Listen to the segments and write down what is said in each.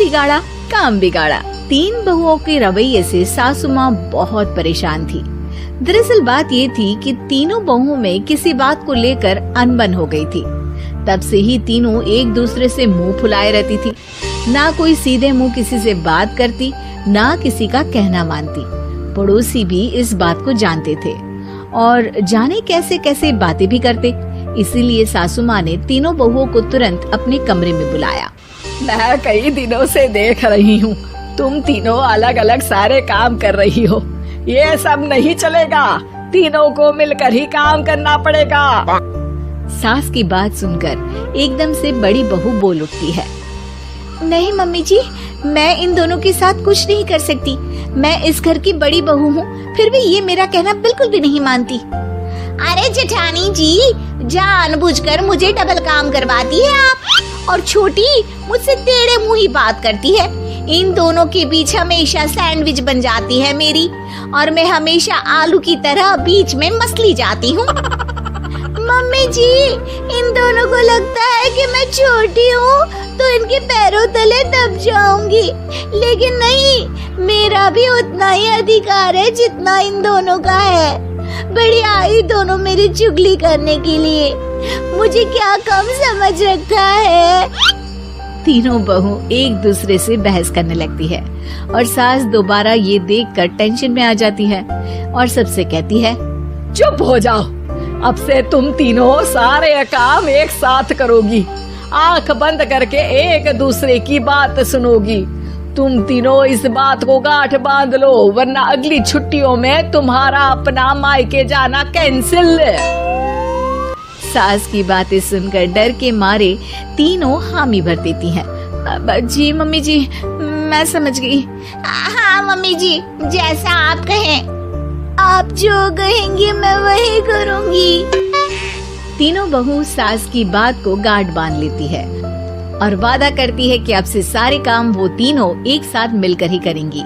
बिगाड़ा काम बिगाड़ा। 3 बहुओं के रवैये से सासू माँ बहुत परेशान थी। दरअसल बात ये थी कि तीनों बहुओं में किसी बात को लेकर अनबन हो गई थी। तब से ही तीनों एक दूसरे से मुंह फुलाए रहती थी। ना कोई सीधे मुंह किसी से बात करती, ना किसी का कहना मानती। पड़ोसी भी इस बात को जानते थे और जाने कैसे कैसे बातें भी करते। इसीलिए सासू माँ ने तीनों बहुओं को तुरंत अपने कमरे में बुलाया। मैं कई दिनों से देख रही हूँ, तुम तीनों अलग अलग सारे काम कर रही हो। ये सब नहीं चलेगा, तीनों को मिलकर ही काम करना पड़ेगा। सास की बात सुनकर एकदम से बड़ी बहू बोल उठती है। नहीं मम्मी जी, मैं इन दोनों के साथ कुछ नहीं कर सकती। मैं इस घर की बड़ी बहू हूँ, फिर भी ये मेरा कहना बिल्कुल भी नहीं मानती। अरे जेठानी जी, जानबूझकर मुझे डबल काम करवाती है आप। और छोटी मुझसे टेढ़े मुंह ही बात करती है। इन दोनों के बीच हमेशा सैंडविच बन जाती है मेरी, और मैं हमेशा आलू की तरह बीच में मसली जाती हूँ। मम्मी जी, इन दोनों को लगता है कि मैं छोटी हूँ तो इनके पैरों तले दब जाऊंगी, लेकिन नहीं, मेरा भी उतना ही अधिकार है जितना इन दोनों का है। बड़ी आई दोनों मेरी चुगली करने के लिए, मुझे क्या कम समझ रखा है। तीनों बहू एक दूसरे से बहस करने लगती है और सास दोबारा ये देखकर टेंशन में आ जाती है और सबसे कहती है, चुप हो जाओ, अब से तुम तीनों सारे काम एक साथ करोगी। आंख बंद करके एक दूसरे की बात सुनोगी। तुम तीनों इस बात को गांठ बांध लो, वरना अगली छुट्टियों में तुम्हारा अपना मायके जाना कैंसिल। सास की बातें सुनकर डर के मारे तीनों हामी भर देती हैं। जी मम्मी जी, मैं समझ गई। हाँ मम्मी जी, जैसा आप कहें। आप जो कहेंगी मैं वही करूँगी। तीनों बहू सास की बात को गांठ बांध लेती है और वादा करती है कि अब से सारे काम वो तीनों एक साथ मिलकर ही करेंगी।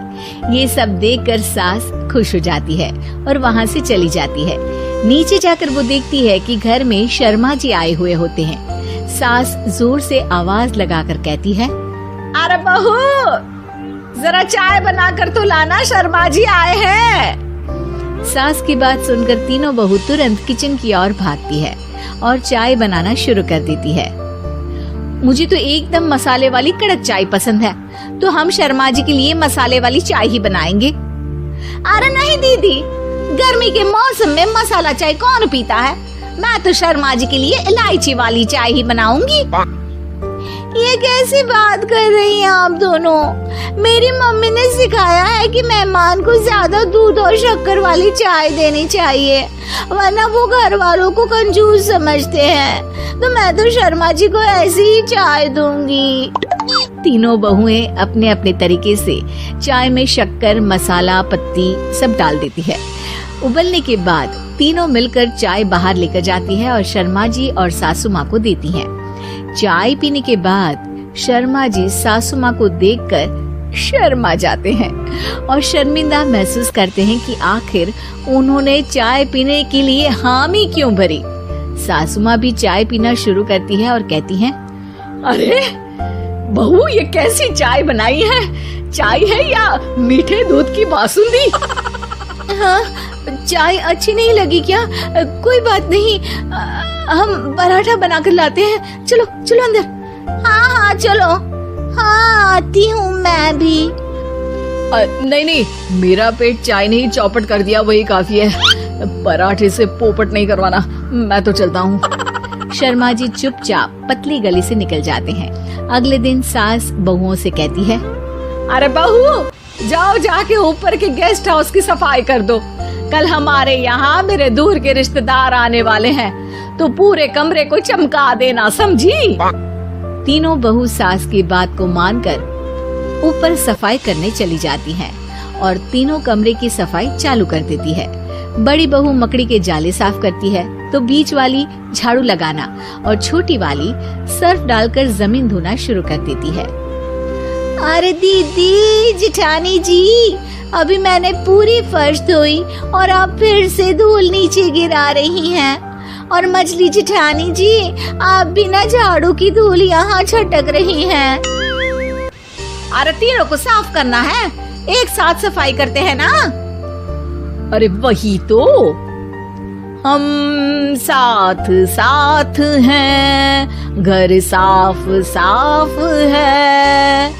ये सब देखकर सास खुश हो जाती है और वहाँ से चली जाती है। नीचे जाकर वो देखती है कि घर में शर्मा जी आए हुए होते हैं। सास जोर से आवाज लगाकर कहती है, अरे बहू, जरा चाय बनाकर तो लाना, शर्मा जी आए हैं। सास की बात सुनकर तीनों बहू तुरंत किचन की ओर भागती है और चाय बनाना शुरू कर देती है। मुझे तो एकदम मसाले वाली कड़क चाय पसंद है, तो हम शर्मा जी के लिए मसाले वाली चाय ही बनाएंगे। अरे नहीं दीदी, गर्मी के मौसम में मसाला चाय कौन पीता है? मैं तो शर्मा जी के लिए इलायची वाली चाय ही बनाऊंगी। ये कैसी बात कर रही हैं आप दोनों? मेरी मम्मी ने सिखाया है कि मेहमान को ज्यादा दूध और शक्कर वाली चाय देनी चाहिए, वरना वो घर वालों को कंजूस समझते हैं। तो मैं तो शर्मा जी को ऐसी ही चाय दूंगी। तीनों बहुएं अपने अपने तरीके से चाय में शक्कर, मसाला, पत्ती सब डाल देती है। उबलने के बाद तीनों मिलकर चाय बाहर लेकर जाती है और शर्मा जी और सासू माँ को देती हैं। चाय पीने के बाद शर्मा जी सासू माँ को देखकर शर्मा जाते हैं और शर्मिंदा महसूस करते हैं कि आखिर उन्होंने चाय पीने के लिए हामी क्यों भरी। सासू माँ भी चाय पीना शुरू करती है और कहती हैं, अरे बहू, ये कैसी चाय बनाई है? चाय है या मीठे दूध की बासुंदी? हाँ, चाय अच्छी नहीं लगी क्या? कोई बात नहीं, हम पराठा बनाकर लाते हैं। चलो चलो अंदर। हाँ चलो। हाँ, आती हूँ मैं भी। नहीं, मेरा पेट चाय ने ही चौपट कर दिया, वही काफी है। पराठे से पोपट नहीं करवाना, मैं तो चलता हूँ। शर्मा जी चुपचाप पतली गली से निकल जाते हैं। अगले दिन सास बहुओं से कहती है, अरे बहू, जाओ जाके ऊपर के गेस्ट हाउस की सफाई कर दो। कल हमारे यहाँ मेरे दूर के रिश्तेदार आने वाले हैं, तो पूरे कमरे को चमका देना, समझी? तीनों बहू सास की बात को मानकर ऊपर सफाई करने चली जाती हैं और तीनों कमरे की सफाई चालू कर देती है। बड़ी बहू मकड़ी के जाले साफ करती है, तो बीच वाली झाड़ू लगाना और छोटी वाली सर्फ डालकर जमीन धोना शुरू कर देती है। अरे दीदी, जेठानी जी, अभी मैंने पूरी फर्श धोई और आप फिर से धूल नीचे गिरा रही हैं। और मछली जेठानी जी, आप बिना झाड़ू की धूल यहाँ छटक रही हैं। अरे तीनों को साफ करना है, एक साथ सफाई करते हैं ना। अरे वही तो, हम साथ साथ हैं, घर साफ साफ है।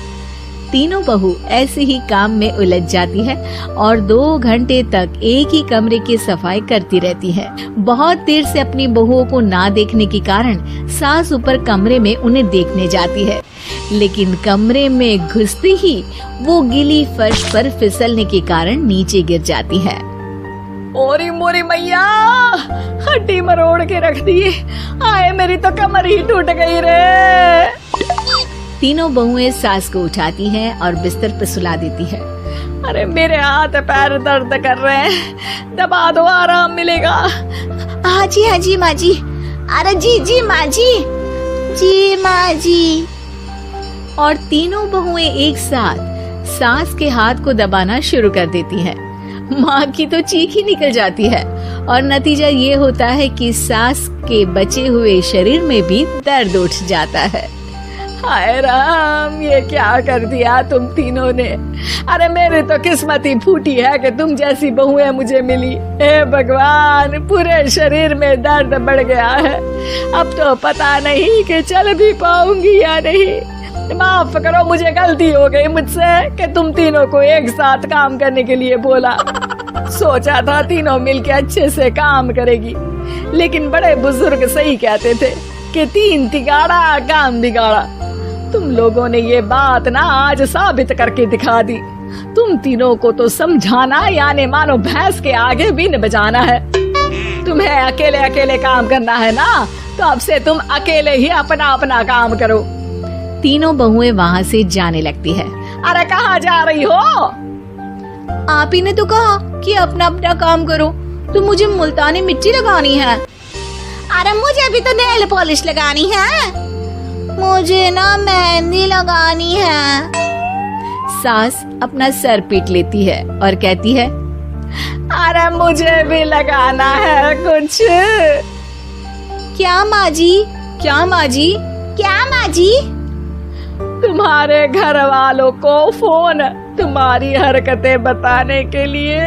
तीनों बहू ऐसे ही काम में उलझ जाती है और 2 घंटे तक एक ही कमरे की सफाई करती रहती है। बहुत देर से अपनी बहुओं को ना देखने के कारण सास ऊपर कमरे में उन्हें देखने जाती है, लेकिन कमरे में घुसते ही वो गीली फर्श पर फिसलने के कारण नीचे गिर जाती है। ओरी मोरी मैया, हड्डी मरोड़ के रख दी। आए मेरी तो कमर ही टूट गई रे। तीनों बहुएं सास को उठाती हैं और बिस्तर पर सुला देती है। अरे मेरे हाथ पैर दर्द कर रहे हैं, दबा दो, आराम मिलेगा। हाँ जी माँ जी। अरे जी माँ जी माँ जी। और तीनों बहुएं एक साथ सास के हाथ को दबाना शुरू कर देती हैं। माँ की तो चीख ही निकल जाती है और नतीजा ये होता है कि सास के बचे हुए शरीर में भी दर्द उठ जाता है। हाय राम, ये क्या कर दिया तुम तीनों ने। अरे मेरी तो किस्मत ही फूटी है कि तुम जैसी बहुएं मुझे मिली। हे भगवान, पूरे शरीर में दर्द बढ़ गया है। अब तो पता नहीं कि चल भी पाऊंगी या नहीं। माफ करो, मुझे गलती हो गई मुझसे कि तुम तीनों को एक साथ काम करने के लिए बोला। सोचा था तीनों मिलके अच्छे से काम करेगी, लेकिन बड़े बुजुर्ग सही कहते थे कि 3 तिगाड़ा काम बिगाड़ा। तुम लोगों ने ये बात ना आज साबित करके दिखा दी। तुम तीनों को तो समझाना यानी मानो भैंस के आगे बीन बजाना है। तुम्हें अकेले अकेले काम करना है ना, तो अब से तुम अकेले ही अपना अपना काम करो। तीनों बहुएं वहाँ से जाने लगती है। अरे कहाँ जा रही हो? आप ही ने तो कहा कि अपना अपना काम करो, तो मुझे मुल्तानी मिट्टी लगानी है। अरे मुझे भी तो नेल पॉलिश लगानी है। मुझे ना मेहंदी लगानी है। सास अपना सर पीट लेती है और कहती है, अरे मुझे भी लगाना है कुछ। क्या माँ जी? क्या माँ जी? क्या माँ जी? तुम्हारे घर वालों को फोन तुम्हारी हरकतें बताने के लिए।